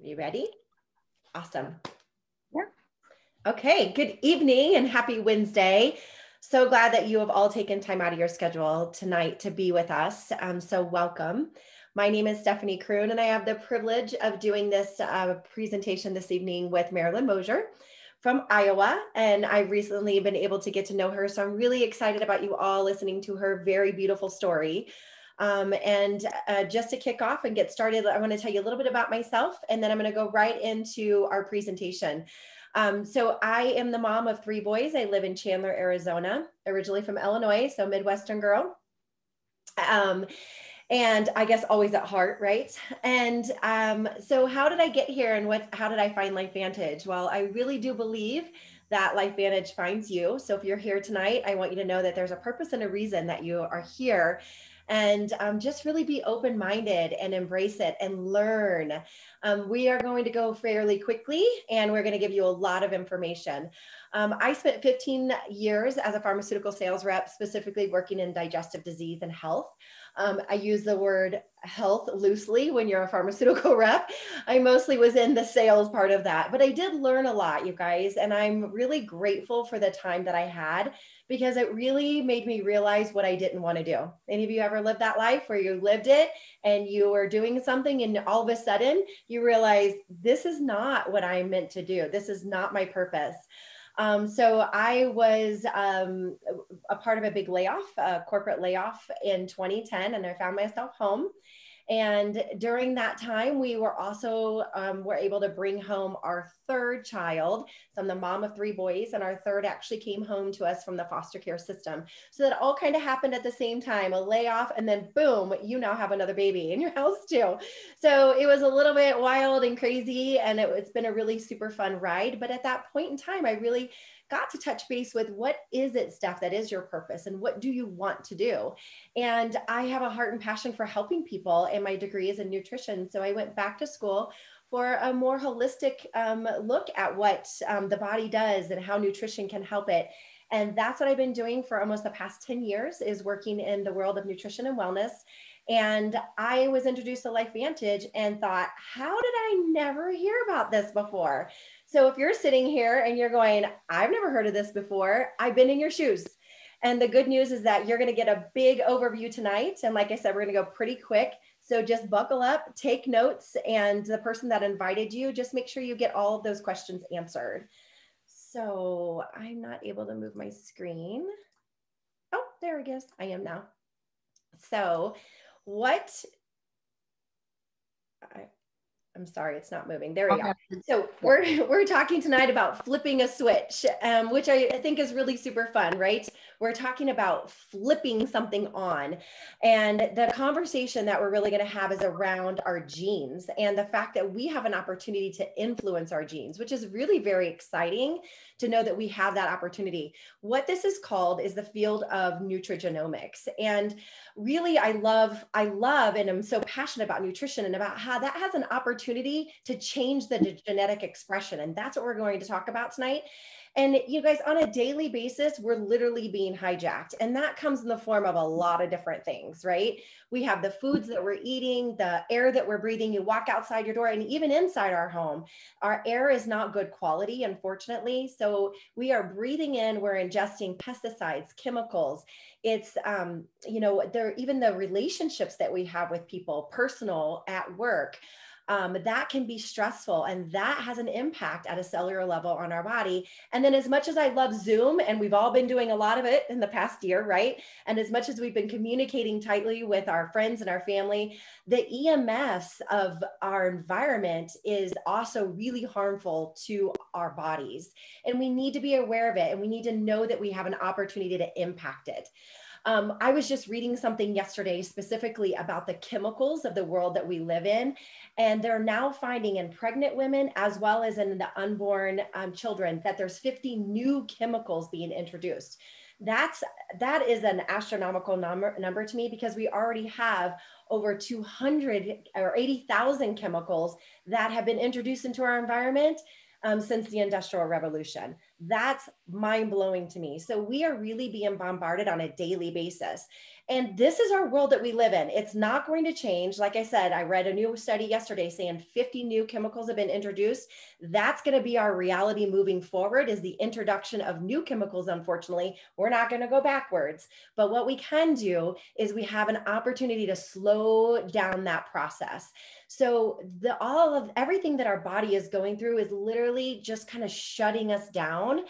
You ready? Awesome. Yeah. Okay, good evening and happy Wednesday. So glad that you have all taken time out of your schedule tonight to be with us. So welcome. My name is Stephanie Kreun, and I have the privilege of doing this presentation this evening with Marilyn Moser from Iowa. And I've recently been able to get to know her. So I'm really excited about you all listening to her very beautiful story. Just to kick off and get started, I want to tell you a little bit about myself, and then I'm going to go right into our presentation. So I am the mom of 3 boys. I live in Chandler, Arizona, originally from Illinois, so Midwestern girl. And I guess always at heart, right? And so how did I get here, and how did I find LifeVantage? Well, I really do believe that LifeVantage finds you. So if you're here tonight, I want you to know that there's a purpose and a reason that you are here. And just really be open-minded and embrace it and learn. We are going to go fairly quickly, and we're going to give you a lot of information. I spent 15 years as a pharmaceutical sales rep, specifically working in digestive disease and health. I use the word health loosely when you're a pharmaceutical rep. I mostly was in the sales part of that, but I did learn a lot, you guys, and I'm really grateful for the time that I had, because it really made me realize what I didn't want to do. Any of you ever lived that life where you lived it and you were doing something and all of a sudden you realize this is not what I'm meant to do. This is not my purpose. So I was a part of a big layoff, a corporate layoff in 2010, and I found myself home. And during that time, we were also were able to bring home our 3rd child. So I'm the mom of 3 boys, and our 3rd actually came home to us from the foster care system. So that all kind of happened at the same time, a layoff, and then boom, you now have another baby in your house too. So it was a little bit wild and crazy, and it's been a really super fun ride. But at that point in time, I really got to touch base with, what is it, Steph, that is your purpose, and what do you want to do? And I have a heart and passion for helping people, and my degree is in nutrition. So I went back to school for a more holistic look at what the body does and how nutrition can help it. And that's what I've been doing for almost the past 10 years, is working in the world of nutrition and wellness. And I was introduced to LifeVantage and thought, how did I never hear about this before? So if you're sitting here and you're going, I've never heard of this before, I've been in your shoes. And the good news is that you're going to get a big overview tonight. And like I said, we're going to go pretty quick. So just buckle up, take notes, and the person that invited you, just make sure you get all of those questions answered. So I'm not able to move my screen. Oh, there it goes. I am now. So I'm sorry, it's not moving. There we go. So we're talking tonight about flipping a switch, which I think is really super fun, right? We're talking about flipping something on. And the conversation that we're really going to have is around our genes and the fact that we have an opportunity to influence our genes, which is really very exciting to know that we have that opportunity. What this is called is the field of nutrigenomics. And really, I love, and I'm so passionate about nutrition and about how that has an opportunity to change the genetic expression. And that's what we're going to talk about tonight. And you guys, on a daily basis, we're literally being hijacked. And that comes in the form of a lot of different things, right? We have the foods that we're eating, the air that we're breathing. You walk outside your door, and even inside our home, our air is not good quality, unfortunately. So we are breathing in, we're ingesting pesticides, chemicals. It's, even the relationships that we have with people, personal, at work, that can be stressful, and that has an impact at a cellular level on our body. And then as much as I love Zoom, and we've all been doing a lot of it in the past year, right? And as much as we've been communicating tightly with our friends and our family, the EMFs of our environment is also really harmful to our bodies. And we need to be aware of it, and we need to know that we have an opportunity to impact it. I was just reading something yesterday specifically about the chemicals of the world that we live in. And they're now finding in pregnant women, as well as in the unborn children, that there's 50 new chemicals being introduced. That is an astronomical number to me, because we already have over 200 or 80,000 chemicals that have been introduced into our environment since the Industrial Revolution. That's mind-blowing to me. So we are really being bombarded on a daily basis. And this is our world that we live in. It's not going to change. Like I said, I read a new study yesterday saying 50 new chemicals have been introduced. That's going to be our reality moving forward, is the introduction of new chemicals. Unfortunately, we're not going to go backwards. But what we can do is we have an opportunity to slow down that process. So all of everything that our body is going through is literally just kind of shutting us down.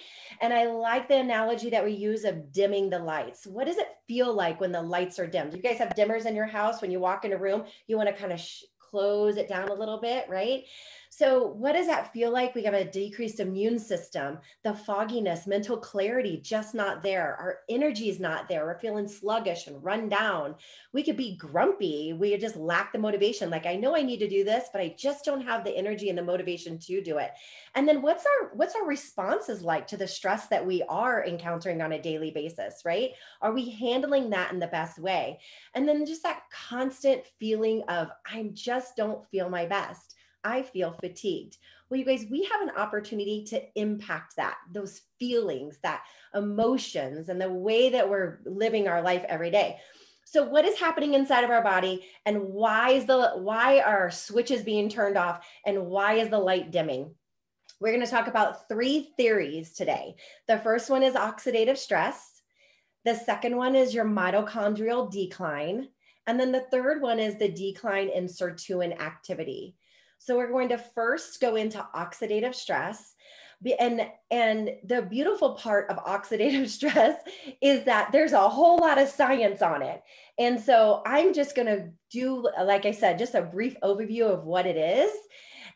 And I like the analogy that we use of dimming the lights. What does it feel like when the lights are dimmed? You guys have dimmers in your house. When you walk in a room, you want to kind of close it down a little bit, right? So what does that feel like? We have a decreased immune system, the fogginess, mental clarity, just not there. Our energy is not there. We're feeling sluggish and run down. We could be grumpy. We just lack the motivation. Like, I know I need to do this, but I just don't have the energy and the motivation to do it. And then what's our responses like to the stress that we are encountering on a daily basis, right? Are we handling that in the best way? And then just that constant feeling of, I just don't feel my best. I feel fatigued. Well, you guys, we have an opportunity to impact those feelings, that emotions, and the way that we're living our life every day. So what is happening inside of our body, and why are our switches being turned off, and why is the light dimming? We're going to talk about 3 theories today. The first one is oxidative stress. The second one is your mitochondrial decline. And then the third one is the decline in sirtuin activity. So we're going to first go into oxidative stress. And the beautiful part of oxidative stress is that there's a whole lot of science on it. And so I'm just going to do, like I said, just a brief overview of what it is.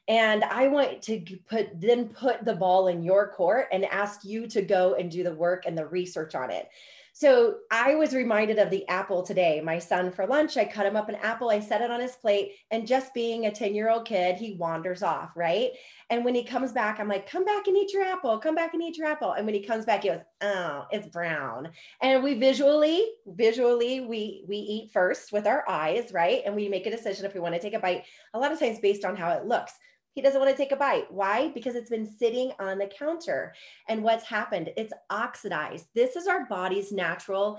And I want to put the ball in your court and ask you to go and do the work and the research on it. So I was reminded of the apple today. My son, for lunch, I cut him up an apple. I set it on his plate, and just being a 10-year-old kid, he wanders off, right? And when he comes back, I'm like, come back and eat your apple. Come back and eat your apple. And when he comes back, he goes, oh, it's brown. And we visually, we eat first with our eyes, right? And we make a decision if we want to take a bite, a lot of times based on how it looks. He doesn't want to take a bite. Why? Because it's been sitting on the counter. And what's happened? It's oxidized. This is our body's natural,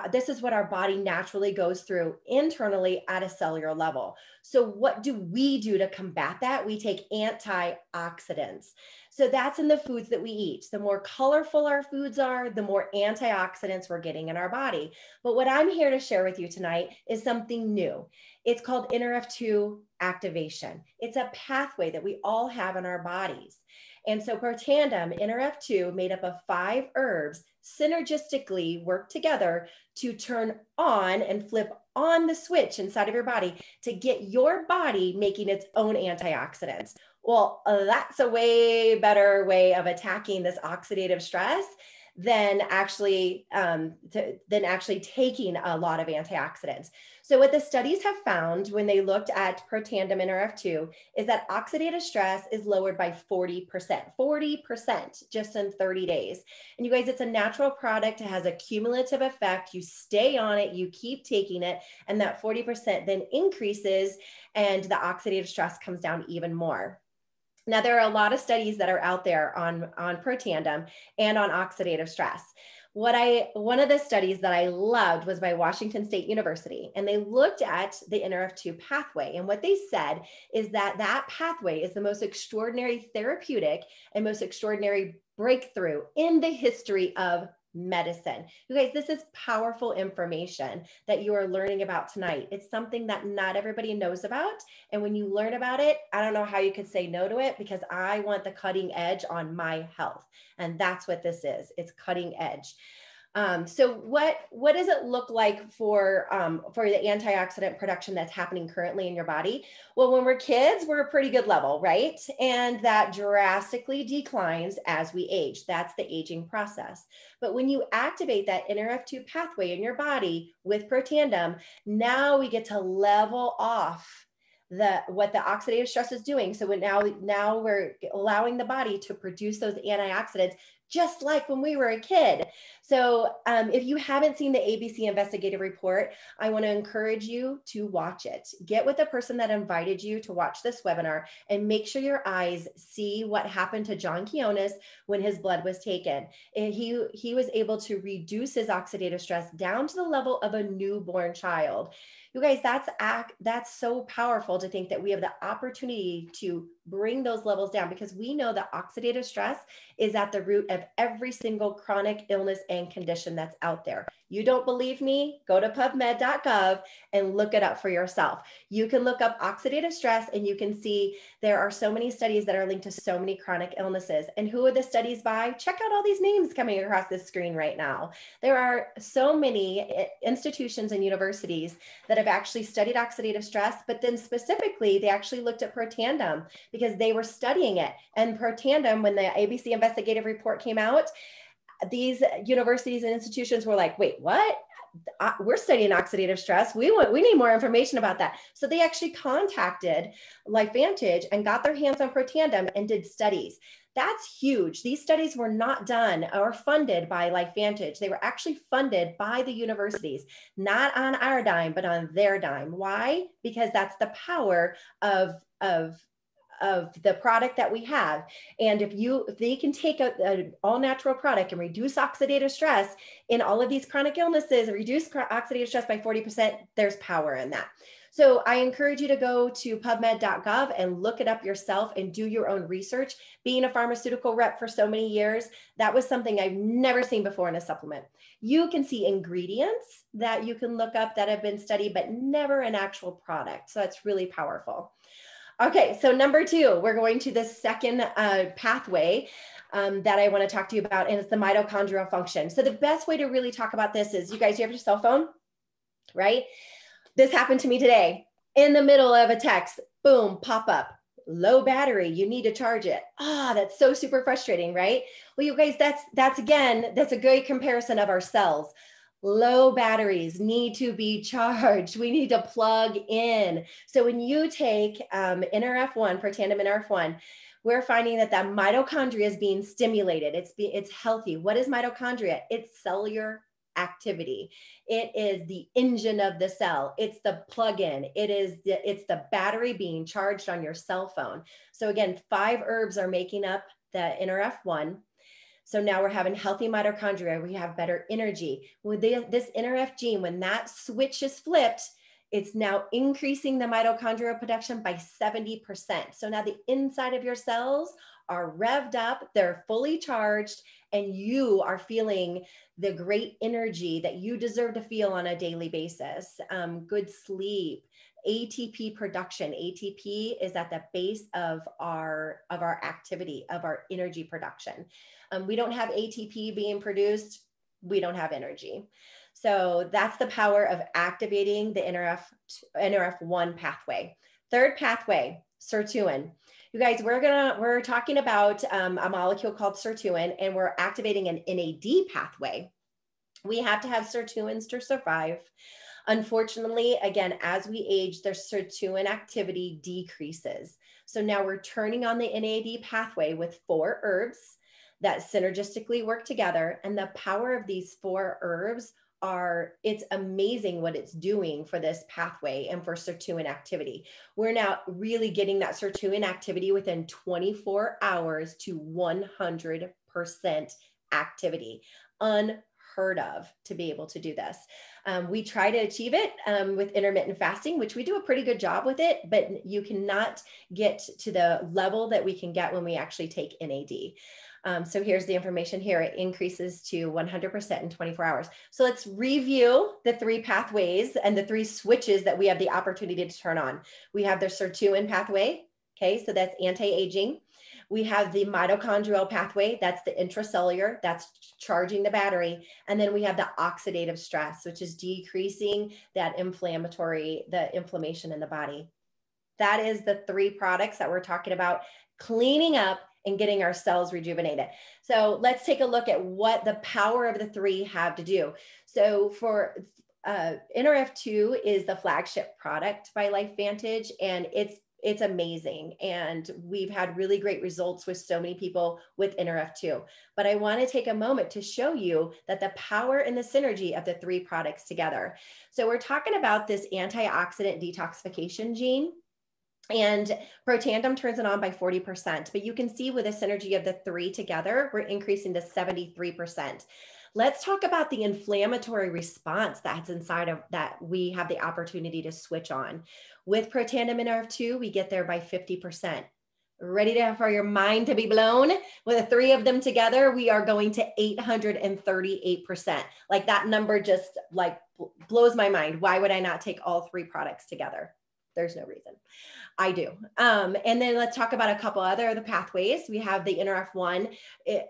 this is what our body naturally goes through internally at a cellular level. So what do we do to combat that? We take antioxidants. So that's in the foods that we eat. The more colorful our foods are, the more antioxidants we're getting in our body. But what I'm here to share with you tonight is something new. It's called NRF2 activation. It's a pathway that we all have in our bodies. And so per tandem, NRF2, made up of 5 herbs, synergistically work together to turn on and flip on the switch inside of your body to get your body making its own antioxidants. Well, that's a way better way of attacking this oxidative stress than actually taking a lot of antioxidants. So what the studies have found when they looked at Protandim NRF2 is that oxidative stress is lowered by 40% just in 30 days. And you guys, it's a natural product. It has a cumulative effect. You stay on it, you keep taking it, and that 40% then increases and the oxidative stress comes down even more. Now, there are a lot of studies that are out there on Protandim and on oxidative stress. One of the studies that I loved was by Washington State University, and they looked at the NRF2 pathway. And what they said is that that pathway is the most extraordinary therapeutic and most extraordinary breakthrough in the history of medicine. You guys, this is powerful information that you are learning about tonight. It's something that not everybody knows about. And when you learn about it, I don't know how you could say no to it, because I want the cutting edge on my health. And that's what this is. It's cutting edge. So what does it look like for the antioxidant production that's happening currently in your body? Well, when we're kids, we're a pretty good level, right? And that drastically declines as we age. That's the aging process. But when you activate that NRF2 pathway in your body with Protandim, now we get to level off what the oxidative stress is doing. So now we're allowing the body to produce those antioxidants just like when we were a kid. So if you haven't seen the ABC investigative report, I want to encourage you to watch it. Get with the person that invited you to watch this webinar and make sure your eyes see what happened to John Quiones when his blood was taken. And he was able to reduce his oxidative stress down to the level of a newborn child. You guys, that's so powerful to think that we have the opportunity to bring those levels down, because we know that oxidative stress is at the root of every single chronic illness and condition that's out there. You don't believe me? Go to pubmed.gov and look it up for yourself. You can look up oxidative stress and you can see there are so many studies that are linked to so many chronic illnesses. And who are the studies by? Check out all these names coming across this screen right now. There are so many institutions and universities that have actually studied oxidative stress, but then specifically, they actually looked at protandem because they were studying it. And protandem, when the ABC investigative report came out, these universities and institutions were like, wait, what? We're studying oxidative stress. We need more information about that. So they actually contacted LifeVantage and got their hands on protandem and did studies. That's huge. These studies were not done or funded by LifeVantage. They were actually funded by the universities, not on our dime, but on their dime. Why? Because that's the power of the product that we have. And if they can take an all natural product and reduce oxidative stress in all of these chronic illnesses and reduce oxidative stress by 40%, there's power in that. So I encourage you to go to pubmed.gov and look it up yourself and do your own research. Being a pharmaceutical rep for so many years, that was something I've never seen before in a supplement. You can see ingredients that you can look up that have been studied, but never an actual product. So that's really powerful. Okay, so number 2, we're going to the second pathway that I want to talk to you about, and it's the mitochondrial function. So the best way to really talk about this is, you guys, you have your cell phone, right? This happened to me today. In the middle of a text, boom, pop up, low battery, you need to charge it. That's so super frustrating, right? Well, you guys, that's a great comparison of our cells. Low batteries need to be charged. We need to plug in. So when you take NRF1, protandem NRF1, we're finding that mitochondria is being stimulated. It's healthy. What is mitochondria? It's cellular activity. It is the engine of the cell. It's the plug-in. It's the battery being charged on your cell phone. So again, 5 herbs are making up the NRF1. So now we're having healthy mitochondria. We have better energy. With this NRF gene, when that switch is flipped, it's now increasing the mitochondrial production by 70%. So now the inside of your cells are revved up, they're fully charged, and you are feeling the great energy that you deserve to feel on a daily basis. Good sleep, ATP production. ATP is at the base of our activity, of our energy production. We don't have ATP being produced, we don't have energy. So that's the power of activating the NRF1 pathway. Third pathway, sirtuin. You guys, we're talking about a molecule called sirtuin, and we're activating an NAD pathway. We have to have sirtuins to survive. Unfortunately, again, as we age, their sirtuin activity decreases. So now we're turning on the NAD pathway with 4 herbs that synergistically work together. And the power of these 4 herbs it's amazing what it's doing for this pathway and for sirtuin activity. We're now really getting that sirtuin activity within 24 hours to 100% activity. Unheard of to be able to do this. We try to achieve it with intermittent fasting, which we do a pretty good job with it, but you cannot get to the level that we can get when we actually take NAD. So here's the information here. It increases to 100% in 24 hours. So let's review the 3 pathways and the 3 switches that we have the opportunity to turn on. We have the sirtuin pathway. Okay, so that's anti-aging. We have the mitochondrial pathway. That's the intracellular. That's charging the battery. And then we have the oxidative stress, which is decreasing the inflammation in the body. That is the 3 products that we're talking about, cleaning up and getting our cells rejuvenated. So let's take a look at what the power of the 3 have to do. So for NRF2 is the flagship product by LifeVantage, and It's amazing. And we've had really great results with so many people with NRF2. But I want to take a moment to show you that the power and the synergy of the 3 products together. So we're talking about this antioxidant detoxification gene. And Protandim turns it on by 40%, but you can see with the synergy of the 3 together, we're increasing to 73%. Let's talk about the inflammatory response that's inside of that we have the opportunity to switch on. With Protandim NRF2, we get there by 50%. Ready for your mind to be blown? With the 3 of them together, we are going to 838%. Like that number just like blows my mind. Why would I not take all 3 products together? There's no reason. I do. And then let's talk about a couple other the pathways. We have the NRF1.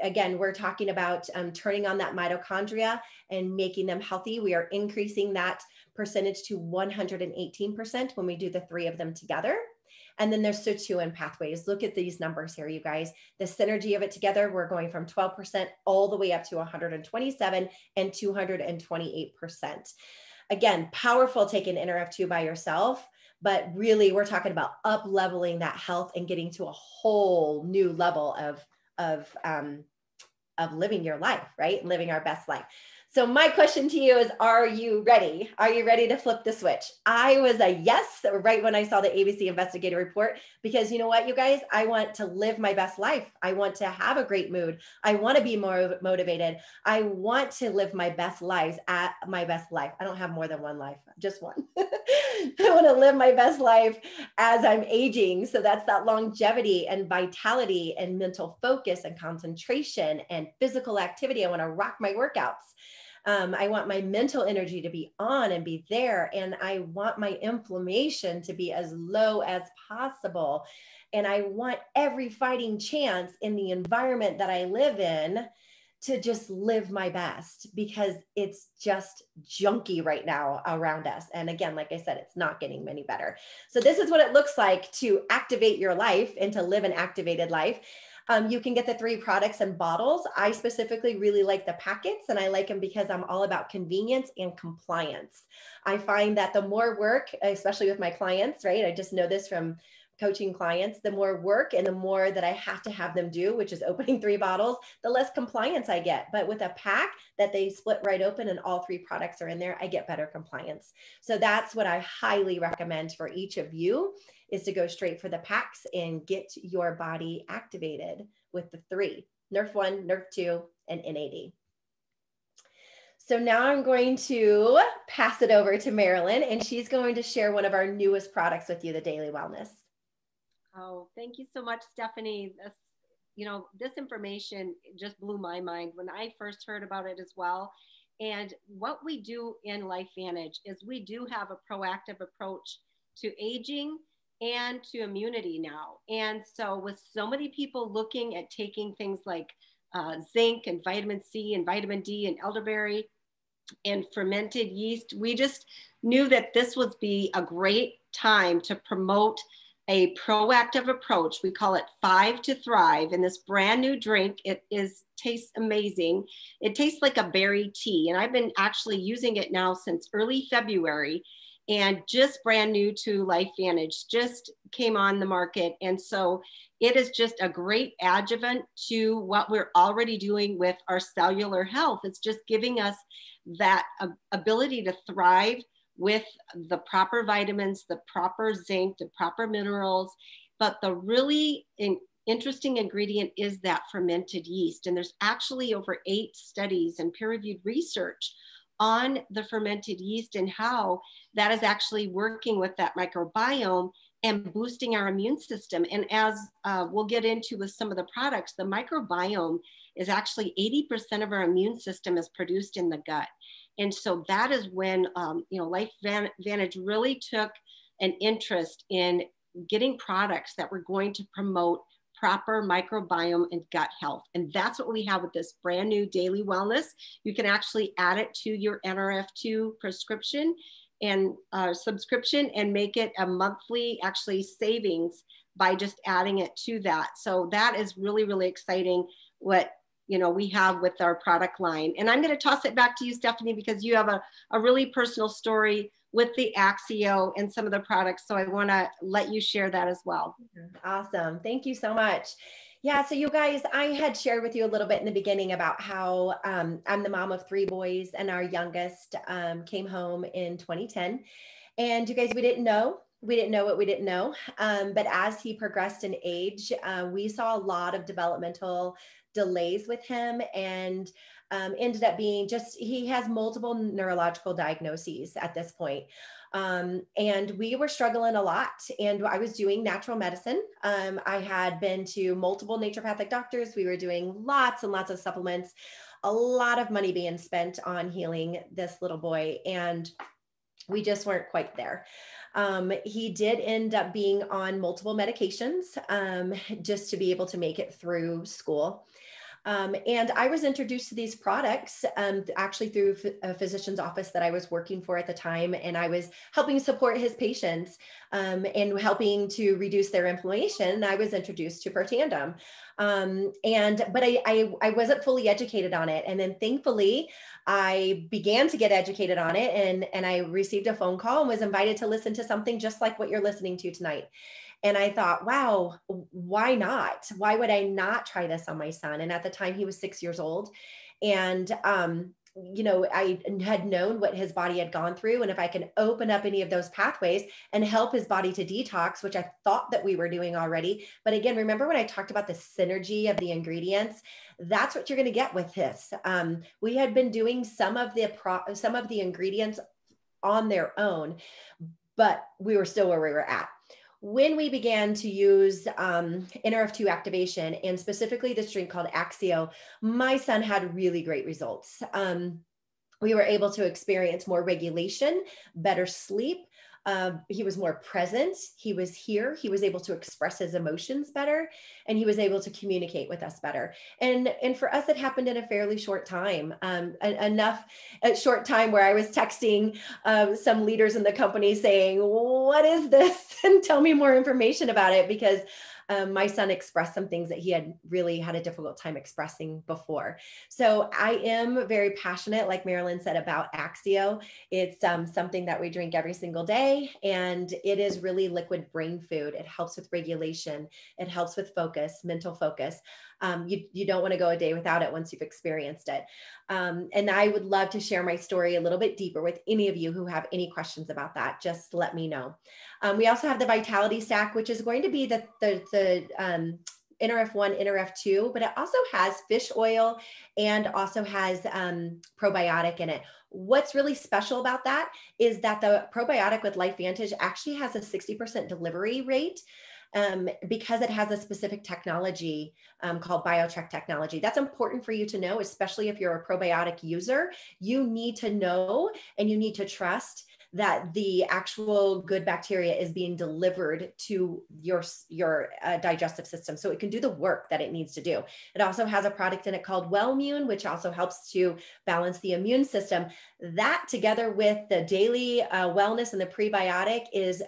Again, we're talking about turning on that mitochondria and making them healthy. We are increasing that percentage to 118% when we do the 3 of them together. And then there's sirtuin pathways. Look at these numbers here, you guys. The synergy of it together, we're going from 12% all the way up to 127 and 228%. Again, powerful taking NRF2 by yourself. But really, we're talking about up leveling that health and getting to a whole new level of living your life, right? Living our best life. So my question to you is, are you ready? Are you ready to flip the switch? I was a yes right when I saw the ABC investigative report, because you know what, you guys, I want to live my best life. I want to have a great mood. I want to be more motivated. I want to live my best lives at my best life. I don't have more than one life, just one. I want to live my best life as I'm aging. So that's that longevity and vitality and mental focus and concentration and physical activity. I want to rock my workouts. I want my mental energy to be on and be there. And I want my inflammation to be as low as possible. And I want every fighting chance in the environment that I live in to just live my best, because it's just junky right now around us. And again, like I said, it's not getting any better. So this is what it looks like to activate your life and to live an activated life. You can get the 3 products in bottles. I specifically really like the packets, and I like them because I'm all about convenience and compliance. I find that the more work, especially with my clients, right? I just know this from coaching clients, the more work and the more that I have to have them do, which is opening 3 bottles, the less compliance I get. But with a pack that they split right open and all 3 products are in there, I get better compliance. So that's what I highly recommend for each of you, is to go straight for the packs and get your body activated with the 3, NRF1, NRF2, and NAD. So now I'm going to pass it over to Marilyn, and she's going to share one of our newest products with you, the Daily Wellness. Oh, thank you so much, Stephanie. This information just blew my mind when I first heard about it as well. And what we do in LifeVantage is we do have a proactive approach to aging and to immunity now. And so with so many people looking at taking things like zinc and vitamin C and vitamin D and elderberry and fermented yeast, we just knew that this would be a great time to promote a proactive approach. We call it 5 to Thrive. In this brand new drink, tastes amazing. It tastes like a berry tea. And I've been actually using it now since early February, and just brand new to LifeVantage, just came on the market. And so it is just a great adjuvant to what we're already doing with our cellular health. It's just giving us that ability to thrive with the proper vitamins, the proper zinc, the proper minerals. But the really interesting ingredient is that fermented yeast. And there's actually over 8 studies and peer-reviewed research on the fermented yeast and how that is actually working with that microbiome and boosting our immune system. And as we'll get into with some of the products, the microbiome is actually 80% of our immune system is produced in the gut. And so that is when, LifeVantage really took an interest in getting products that were going to promote proper microbiome and gut health. And that's what we have with this brand new Daily Wellness. You can actually add it to your NRF2 prescription and subscription and make it a monthly actually savings by just adding it to that. So that is really, really exciting what we have with our product line. And I'm going to toss it back to you, Stephanie, because you have a really personal story with the Axio and some of the products. So I want to let you share that as well. Awesome. Thank you so much. Yeah, so you guys, I had shared with you a little bit in the beginning about how I'm the mom of 3 boys, and our youngest came home in 2010. And you guys, we didn't know what we didn't know. But as he progressed in age, we saw a lot of developmental delays with him, and ended up being just, he has multiple neurological diagnoses at this point. And we were struggling a lot, and I was doing natural medicine. I had been to multiple naturopathic doctors. We were doing lots and lots of supplements, a lot of money being spent on healing this little boy. And we just weren't quite there. He did end up being on multiple medications just to be able to make it through school. And I was introduced to these products actually through a physician's office that I was working for at the time. And I was helping support his patients and helping to reduce their inflammation. I was introduced to Protandim. But I wasn't fully educated on it. And then thankfully, I began to get educated on it, and I received a phone call and was invited to listen to something just like what you're listening to tonight. And I thought, wow, why not? Why would I not try this on my son? And at the time he was 6 years old. And, I had known what his body had gone through. And if I can open up any of those pathways and help his body to detox, which I thought that we were doing already. But again, remember when I talked about the synergy of the ingredients? That's what you're going to get with this. We had been doing some of the ingredients on their own, but we were still where we were at. When we began to use NRF2 activation, and specifically this drink called Axio, my son had really great results. We were able to experience more regulation, better sleep. He was more present. He was here. He was able to express his emotions better, and he was able to communicate with us better. And for us, it happened in a fairly short time, a short time where I was texting some leaders in the company saying, "What is this?" and tell me more information about it, because my son expressed some things that he had really had a difficult time expressing before. So I am very passionate, like Marilyn said, about Axio. It's something that we drink every single day, and it is really liquid brain food. It helps with regulation. It helps with focus, mental focus. You don't want to go a day without it once you've experienced it. And I would love to share my story a little bit deeper with any of you who have any questions about that. Just let me know. We also have the Vitality Stack, which is going to be the NRF1, NRF2, but it also has fish oil and also has probiotic in it. What's really special about that is that the probiotic with LifeVantage actually has a 60% delivery rate. Because it has a specific technology called BioTrek technology. That's important for you to know, especially if you're a probiotic user. You need to know and you need to trust that the actual good bacteria is being delivered to your digestive system, so it can do the work that it needs to do. It also has a product in it called Wellmune, which also helps to balance the immune system. That, together with the daily wellness and the prebiotic, is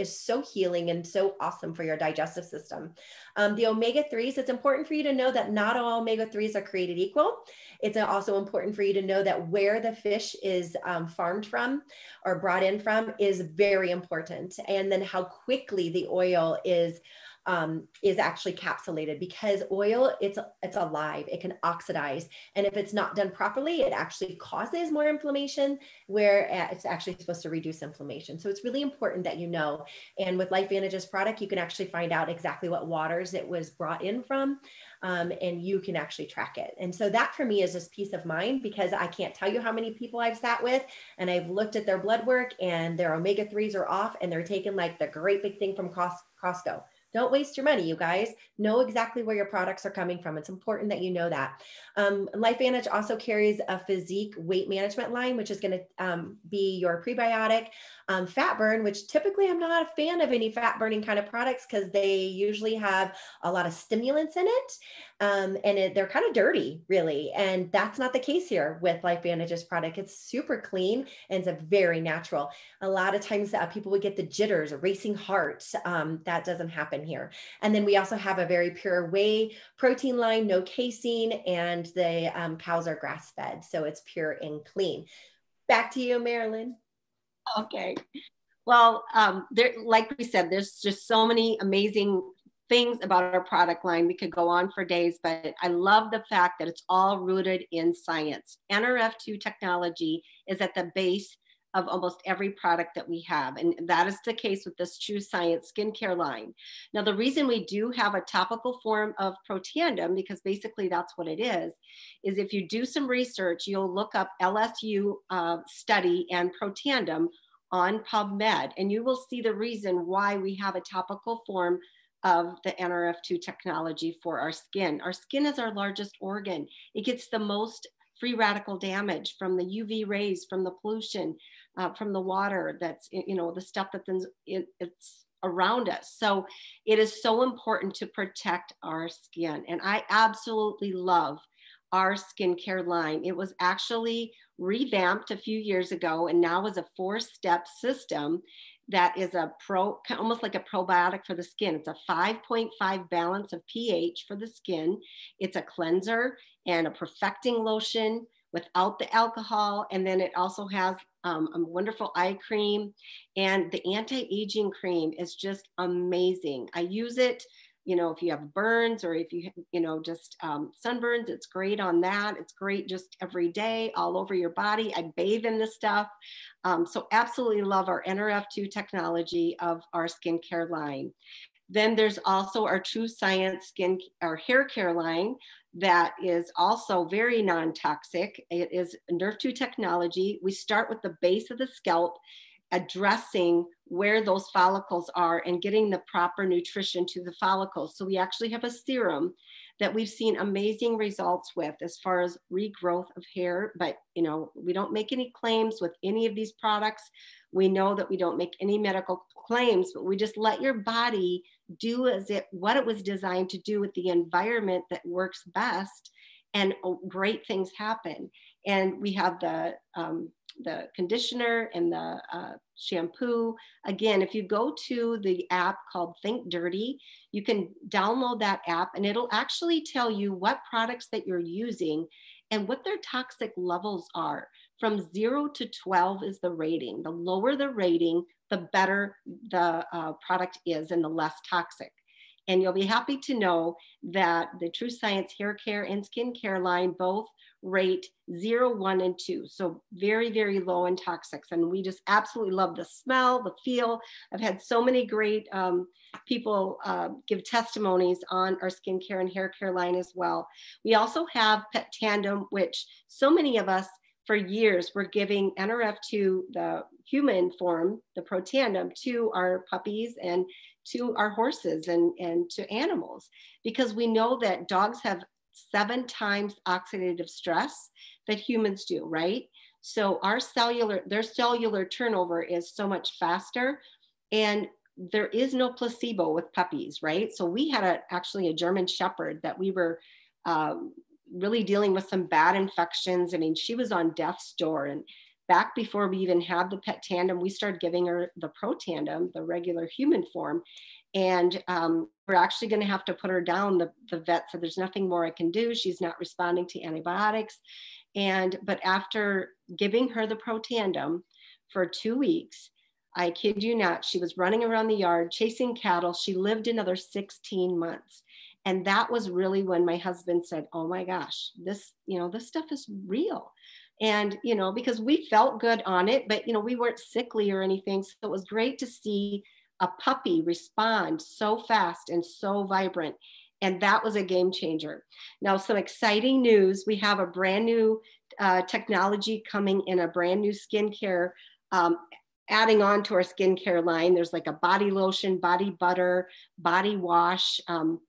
so healing and so awesome for your digestive system. The omega-3s, it's important for you to know that not all omega-3s are created equal. It's also important for you to know that where the fish is farmed from or brought in from is very important. And then how quickly the oil is actually capsulated, because oil, it's alive, it can oxidize. And if it's not done properly, it actually causes more inflammation, where it's actually supposed to reduce inflammation. So it's really important that you know. And with LifeVantage's product, you can actually find out exactly what waters it was brought in from, and you can actually track it. And so that for me is just peace of mind, because I can't tell you how many people I've sat with and I've looked at their blood work and their omega-3s are off, and they're taking like the great big thing from Costco. Don't waste your money, you guys. Know exactly where your products are coming from. It's important that you know that. LifeVantage also carries a physique weight management line, which is going to be your prebiotic, fat burn, which typically I'm not a fan of any fat burning kind of products, because they usually have a lot of stimulants in it. And they're kind of dirty, really. And that's not the case here with LifeVantage's product. It's super clean and it's very natural. A lot of times people would get the jitters, a racing heart. That doesn't happen here. And then we also have a very pure whey protein line, no casein, and the cows are grass fed. So it's pure and clean. Back to you, Marilyn. Okay. Well, there, like we said, there's just so many amazing things about our product line. We could go on for days, but I love the fact that it's all rooted in science. NRF2 technology is at the base of almost every product that we have. And that is the case with this True Science skincare line. Now, the reason we do have a topical form of Protandim, because basically that's what it is if you do some research, you'll look up LSU study and Protandim on PubMed, and you will see the reason why we have a topical form of the NRF2 technology for our skin. Our skin is our largest organ. It gets the most free radical damage from the UV rays, from the pollution, from the water that's, the stuff that's it's around us. So it is so important to protect our skin. And I absolutely love our skincare line. It was actually revamped a few years ago and now is a 4-step system that is almost like a probiotic for the skin. It's a 5.5 balance of pH for the skin. It's a cleanser and a perfecting lotion without the alcohol. And then it also has a wonderful eye cream, and the anti-aging cream is just amazing. I use it, if you have burns or if you, just sunburns, it's great on that. It's great just every day, all over your body. I bathe in this stuff. So absolutely love our NRF2 technology of our skincare line. Then there's also our True Science our hair care line that is also very non-toxic. It is NRF2 technology. We start with the base of the scalp, addressing where those follicles are and getting the proper nutrition to the follicles. So we actually have a serum that we've seen amazing results with as far as regrowth of hair, but we don't make any claims with any of these products. We know that we don't make any medical claims, but we just let your body do what it was designed to do with the environment that works best, and great things happen. And we have the conditioner and the shampoo. Again, if you go to the app called Think Dirty, you can download that app and it'll actually tell you what products that you're using and what their toxic levels are. From 0 to 12 is the rating. The lower the rating, the better the product is and the less toxic. And you'll be happy to know that the True Science hair care and skincare line both rate 0, 1, and 2. So very, very low in toxics. And we just absolutely love the smell, the feel. I've had so many great people give testimonies on our skincare and hair care line as well. We also have Pet Tandem, which so many of us for years were giving NRF2, the human form, the Protandim, to our puppies and to our horses and to animals, because we know that dogs have 7 times oxidative stress that humans do, right? So their cellular turnover is so much faster, and there is no placebo with puppies, right? So we had actually a German Shepherd that we were really dealing with some bad infections. I mean, she was on death's door, and back before we even had the Pet Tandem, we started giving her the Protandim, the regular human form. And we're actually going to have to put her down. The vet said, there's nothing more I can do. She's not responding to antibiotics. But after giving her the Protandim for 2 weeks, I kid you not, she was running around the yard, chasing cattle. She lived another 16 months. And that was really when my husband said, oh my gosh, this stuff is real. And, because we felt good on it, but, we weren't sickly or anything. So it was great to see a puppy respond so fast and so vibrant. And that was a game changer. Now, some exciting news. We have a brand new technology coming in, a brand new skincare, adding on to our skincare line. There's like a body lotion, body butter, body wash, and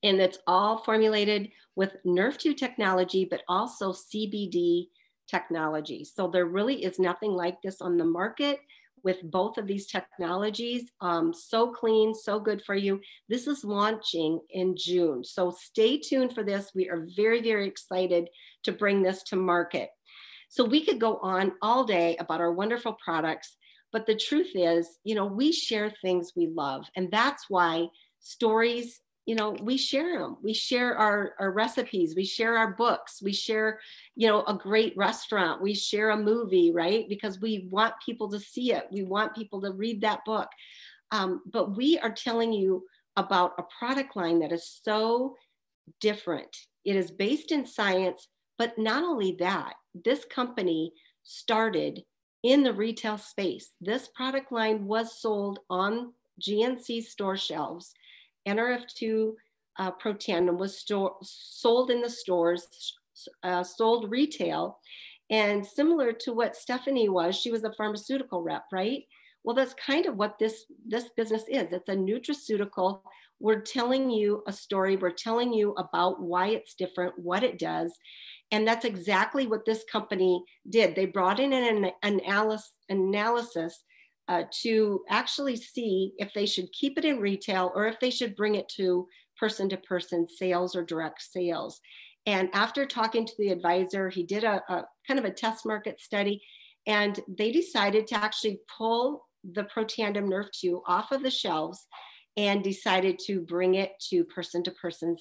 it's all formulated with NRF2 technology, but also CBD technology. So there really is nothing like this on the market with both of these technologies. So clean, so good for you. This is launching in June. So stay tuned for this. We are very, very excited to bring this to market. So we could go on all day about our wonderful products, but the truth is, we share things we love. And that's why stories we share them. We share our recipes. We share our books. We share, a great restaurant. We share a movie, right? Because we want people to see it. We want people to read that book. But we are telling you about a product line that is so different. It is based in science, but not only that, this company started in the retail space. This product line was sold on GNC store shelves. NRF2 Protandim was sold in the stores, sold retail. And similar to what Stephanie was, she was a pharmaceutical rep, right? Well, that's kind of what this business is. It's a nutraceutical. We're telling you a story. We're telling you about why it's different, what it does. And that's exactly what this company did. They brought in an analysis to actually see if they should keep it in retail or if they should bring it to person sales or direct sales. And after talking to the advisor, he did a kind of a test market study, and they decided to actually pull the Protandim Nerve 2 off of the shelves and decided to bring it to person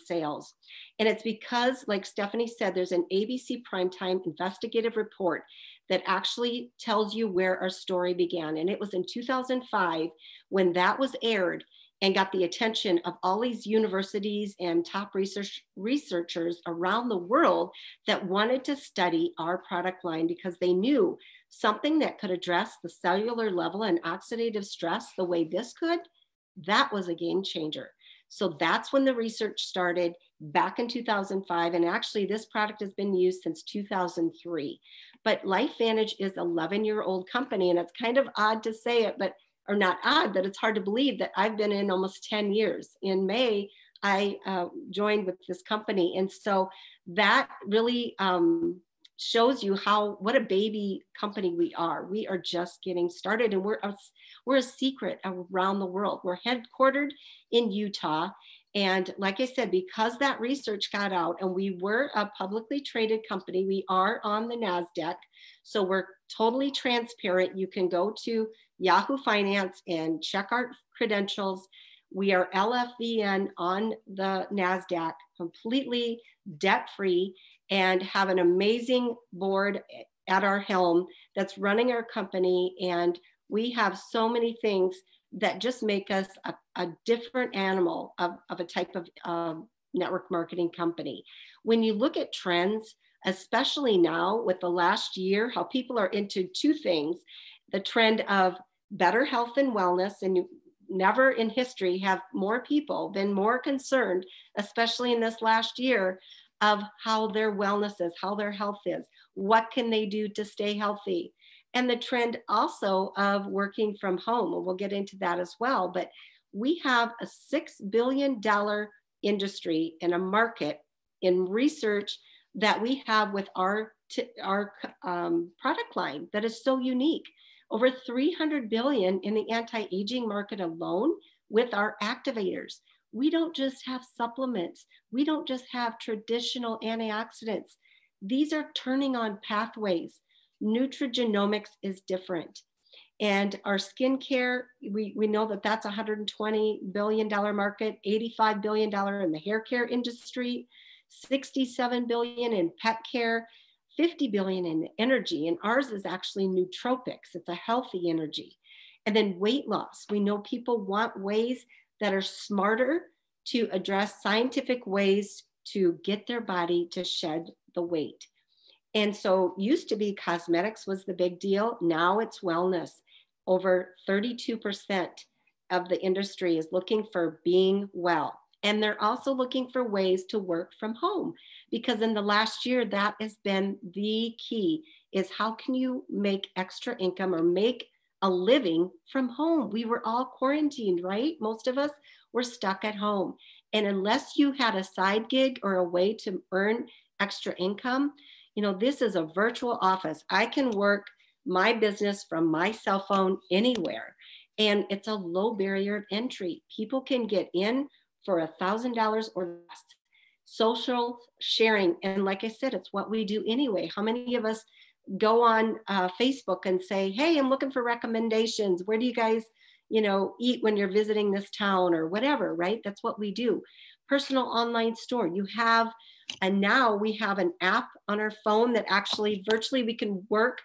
sales. And it's because, like Stephanie said, there's an ABC Primetime investigative report that actually tells you where our story began. And it was in 2005 when that was aired and got the attention of all these universities and top researchers around the world that wanted to study our product line because they knew something that could address the cellular level and oxidative stress the way this could, that was a game changer. So that's when the research started back in 2005. And actually this product has been used since 2003. But LifeVantage is an 11-year-old company. And it's kind of odd to say it, or not odd, but it's hard to believe that I've been in almost 10 years. In May, I joined with this company. And so that really shows you what a baby company we are. We are just getting started, and we're a secret around the world. We're headquartered in Utah. And like I said, because that research got out and we were a publicly traded company, we are on the NASDAQ. So we're totally transparent. You can go to Yahoo Finance and check our credentials. We are LFVN on the NASDAQ, completely debt-free, and have an amazing board at our helm that's running our company. And we have so many things that just make us a different animal of a type of network marketing company. When you look at trends, especially now with the last year, how people are into two things, the trend of better health and wellness, and never in history have more people been more concerned, especially in this last year, of how their wellness is, how their health is, what can they do to stay healthy. And the trend also of working from home, and we'll get into that as well. But we have a $6 billion industry and a market in research that we have with our product line that is so unique. Over 300 billion in the anti-aging market alone with our activators. We don't just have supplements. We don't just have traditional antioxidants. These are turning on pathways. Nutrigenomics is different. And our skincare, we know that that's a $120 billion market, $85 billion in the hair care industry, $67 billion in pet care, $50 billion in energy. And ours is actually nootropics. It's a healthy energy. And then weight loss. We know people want ways that are smarter to address scientific ways to get their body to shed the weight. And so used to be cosmetics was the big deal. Now it's wellness. Over 32% of the industry is looking for being well. And they're also looking for ways to work from home, because in the last year, that has been the key, is how can you make extra income or make a living from home? We were all quarantined, right? Most of us were stuck at home. And unless you had a side gig or a way to earn extra income, this is a virtual office. I can work my business from my cell phone anywhere. And it's a low barrier of entry. People can get in for $1,000 or less. Social sharing. And like I said, it's what we do anyway. How many of us go on Facebook and say, hey, I'm looking for recommendations. Where do you guys, eat when you're visiting this town or whatever, right? That's what we do. personal online store. You have, and now we have an app on our phone that actually virtually we can work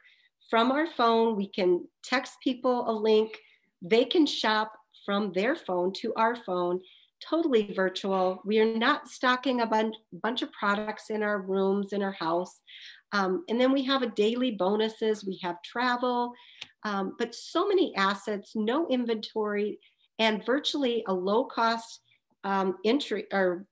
from our phone. We can text people a link. They can shop from their phone to our phone, totally virtual. We are not stocking a bunch of products in our rooms, in our house. And then we have a daily bonuses. We have travel, but so many assets, no inventory, and virtually a low cost entry or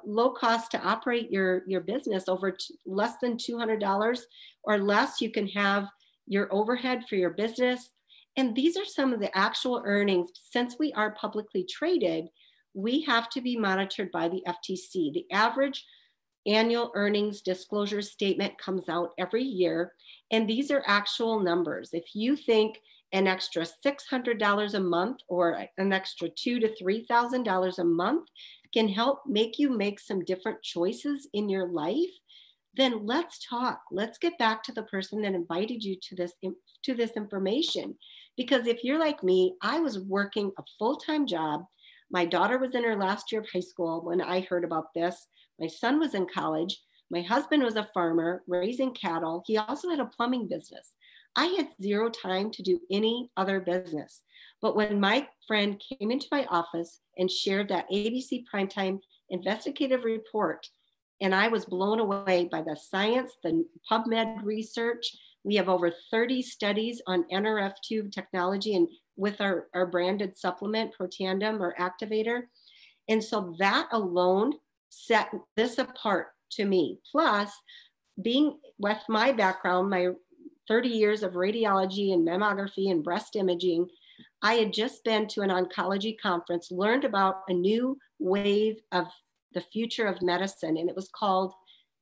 low cost to operate your business over less than $200 or less. You can have your overhead for your business. And these are some of the actual earnings. Since we are publicly traded, we have to be monitored by the FTC. The average annual earnings disclosure statement comes out every year, and these are actual numbers. If you think an extra $600 a month or an extra $2,000 to $3,000 a month can help make you make some different choices in your life, then let's talk. Let's get back to the person that invited you to this information. Because if you're like me, I was working a full-time job. My daughter was in her last year of high school when I heard about this. My son was in college. My husband was a farmer raising cattle. He also had a plumbing business. I had zero time to do any other business. But when my friend came into my office and shared that ABC Primetime investigative report, and I was blown away by the science, the PubMed research. We have over 30 studies on NRF2 technology and with our branded supplement, Protandem or Activator. And so that alone set this apart to me. Plus, being with my background, my 30 years of radiology and mammography and breast imaging, I had just been to an oncology conference, learned about a new wave of the future of medicine, and it was called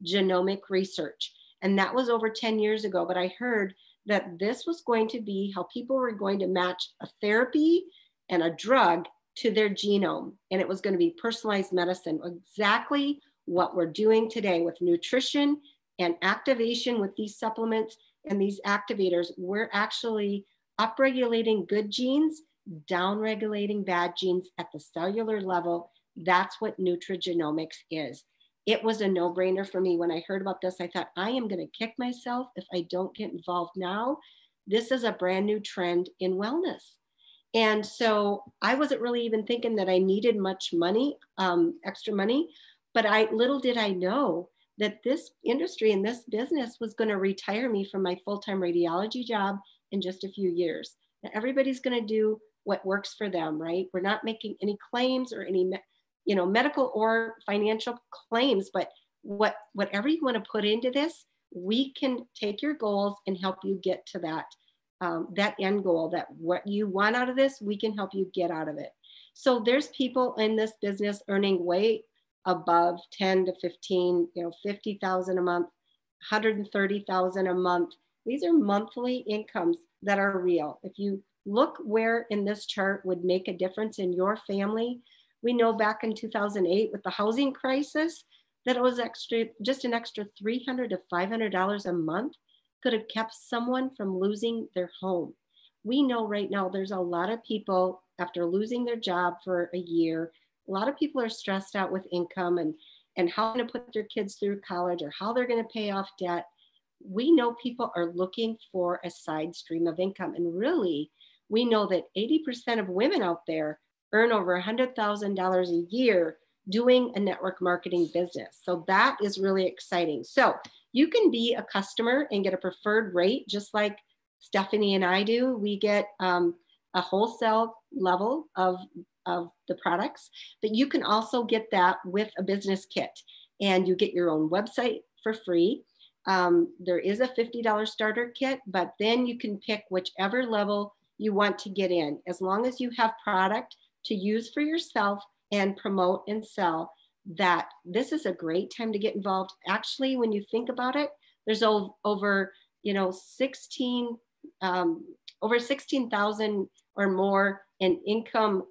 genomic research. And that was over 10 years ago, but I heard that this was going to be how people were going to match a therapy and a drug to their genome. And it was going to be personalized medicine, exactly what we're doing today with nutrition and activation with these supplements and these activators. We're actually upregulating good genes, downregulating bad genes at the cellular level. That's what nutrigenomics is. It was a no-brainer for me. When I heard about this, I thought, I am going to kick myself if I don't get involved now. This is a brand new trend in wellness. And so I wasn't really even thinking that I needed much money, extra money, but little did I know that this industry and this business was going to retire me from my full-time radiology job in just a few years. Now, everybody's going to do what works for them, right? We're not making any claims or any medical or financial claims, but whatever you want to put into this, we can take your goals and help you get to that end goal, that what you want out of this, we can help you get out of it. So there's people in this business earning way above 10 to 15, 50,000 a month, 130,000 a month. These are monthly incomes that are real. If you look where in this chart would make a difference in your family, we know back in 2008 with the housing crisis that it was just an extra $300 to $500 a month could have kept someone from losing their home. We know right now there's a lot of people after losing their job for a year, a lot of people are stressed out with income and how to put their kids through college or how they're going to pay off debt. We know people are looking for a side stream of income. And really, we know that 80% of women out there earn over $100,000 a year doing a network marketing business. So that is really exciting. So you can be a customer and get a preferred rate, just like Stephanie and I do. We get a wholesale level of the products, but you can also get that with a business kit, and you get your own website for free. There is a $50 starter kit, but then you can pick whichever level you want to get in. As long as you have product to use for yourself and promote and sell, that this is a great time to get involved. Actually, when you think about it, there's over 16,000 or more in income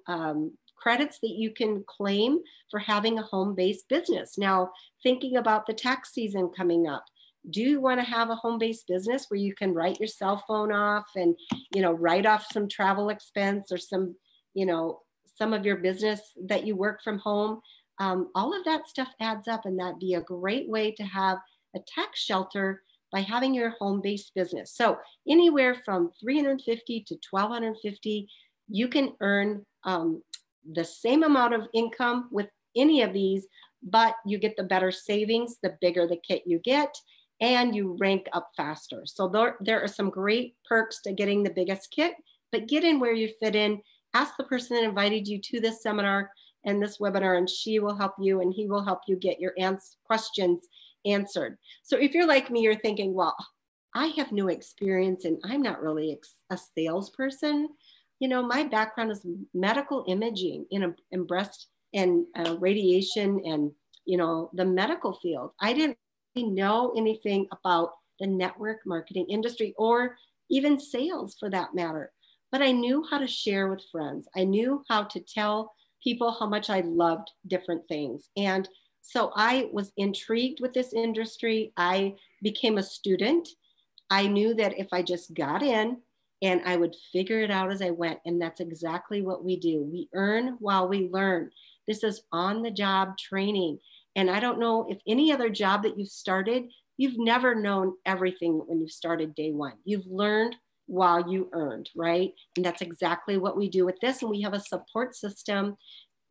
credits that you can claim for having a home-based business. Now, thinking about the tax season coming up, do you want to have a home-based business where you can write your cell phone off and, write off some travel expense or some of your business that you work from home? all of that stuff adds up, and that'd be a great way to have a tax shelter by having your home-based business. So anywhere from 350 to 1250, you can earn the same amount of income with any of these, but you get the better savings the bigger the kit you get, and you rank up faster. So there are some great perks to getting the biggest kit, but get in where you fit in. Ask the person that invited you to this seminar and this webinar, and she will help you and he will help you get your questions answered. So if you're like me, you're thinking, well, I have no experience and I'm not really a salesperson. You know, my background is medical imaging in breast and radiation and, you know, the medical field. I didn't really know anything about the network marketing industry or even sales for that matter. But I knew how to share with friends. I knew how to tell people how much I loved different things. And so I was intrigued with this industry. I became a student. I knew that if I just got in and I would figure it out as I went. And that's exactly what we do. We earn while we learn. This is on the job training. And I don't know if any other job that you've started, you've never known everything when you started day one. You've learned while you earned, right? And that's exactly what we do with this. And we have a support system.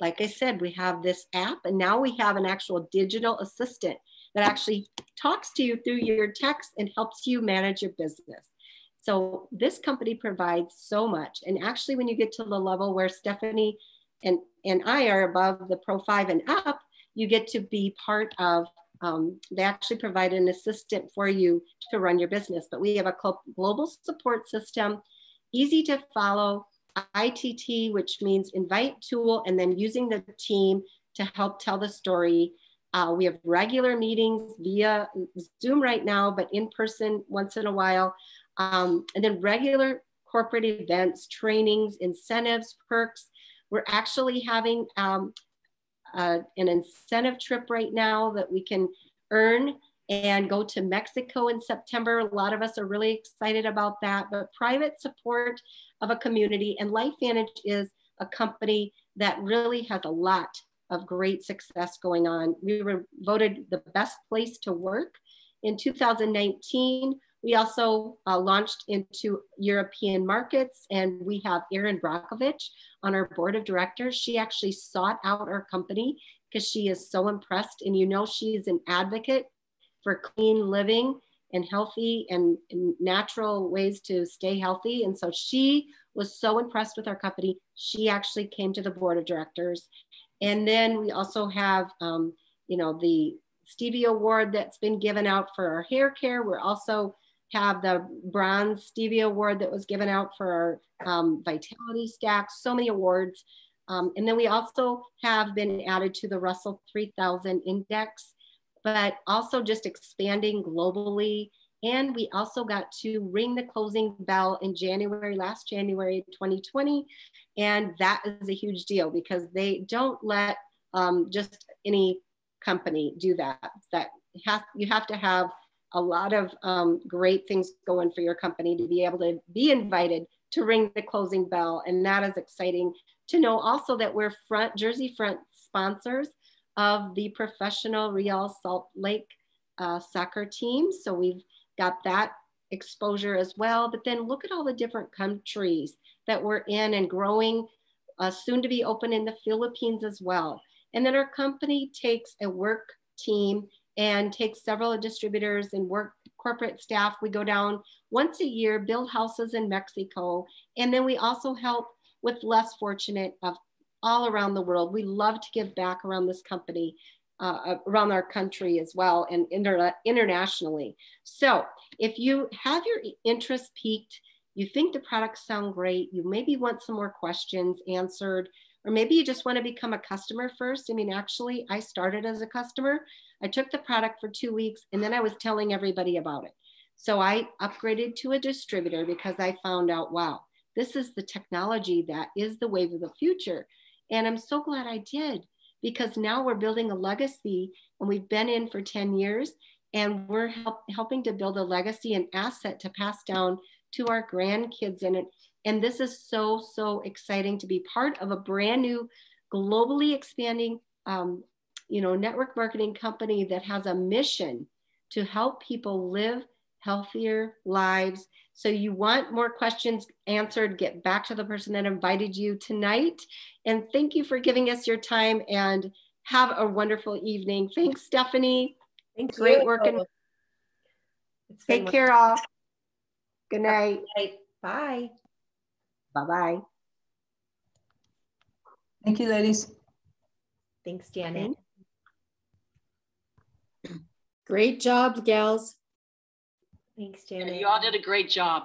Like I said, we have this app, and now we have an actual digital assistant that actually talks to you through your text and helps you manage your business. So this company provides so much. And actually, when you get to the level where Stephanie and I are above the Pro 5 and up, you get to be part of, they actually provide an assistant for you to run your business. But we have a global support system, easy to follow, ITT, which means invite tool, and then using the team to help tell the story. We have regular meetings via Zoom right now, but in person once in a while. And then regular corporate events, trainings, incentives, perks. We're actually having an incentive trip right now that we can earn and go to Mexico in September. A lot of us are really excited about that, but private support of a community, and LifeVantage is a company that really has a lot of great success going on. We were voted the best place to work in 2019. We also launched into European markets, and we have Erin Brockovich on our board of directors. She actually sought out our company because she is so impressed, and you know she is an advocate for clean living and healthy and natural ways to stay healthy. And so she was so impressed with our company. She actually came to the board of directors. And then we also have, you know, the Stevie Award that's been given out for our hair care. We also have the Bronze Stevie Award that was given out for our Vitality Stack, so many awards. And then we also have been added to the Russell 3000 Index, but also just expanding globally. And we also got to ring the closing bell in January, last January 2020. And that is a huge deal because they don't let just any company do that. You have to have a lot of great things going for your company to be able to be invited to ring the closing bell. And that is exciting to know also that we're Jersey Front sponsors of the professional Real Salt Lake soccer team. So we've got that exposure as well. But then look at all the different countries that we're in and growing, soon to be open in the Philippines as well. And then our company takes a work team and takes several distributors and work corporate staff. We go down once a year, build houses in Mexico. And then we also help with less fortunate of all around the world. We love to give back around this company, around our country as well, and internationally. So if you have your interest piqued, you think the products sound great, you maybe want some more questions answered, or maybe you just want to become a customer first. I mean, actually, I started as a customer. I took the product for 2 weeks, and then I was telling everybody about it. So I upgraded to a distributor because I found out, wow, this is the technology that is the wave of the future. And I'm so glad I did, because now we're building a legacy, and we've been in for 10 years, and we're helping to build a legacy and asset to pass down to our grandkids in it. And this is so, so exciting to be part of a brand new, globally expanding network marketing company that has a mission to help people live healthier lives. So you want more questions answered, get back to the person that invited you tonight. And thank you for giving us your time, and have a wonderful evening. Thanks, Stephanie. Thank Great you. working. Take care all. Good night. Bye. Bye-bye. Thank you, ladies. Thanks, Janet. Great job, gals. Thanks, Janet. You all did a great job.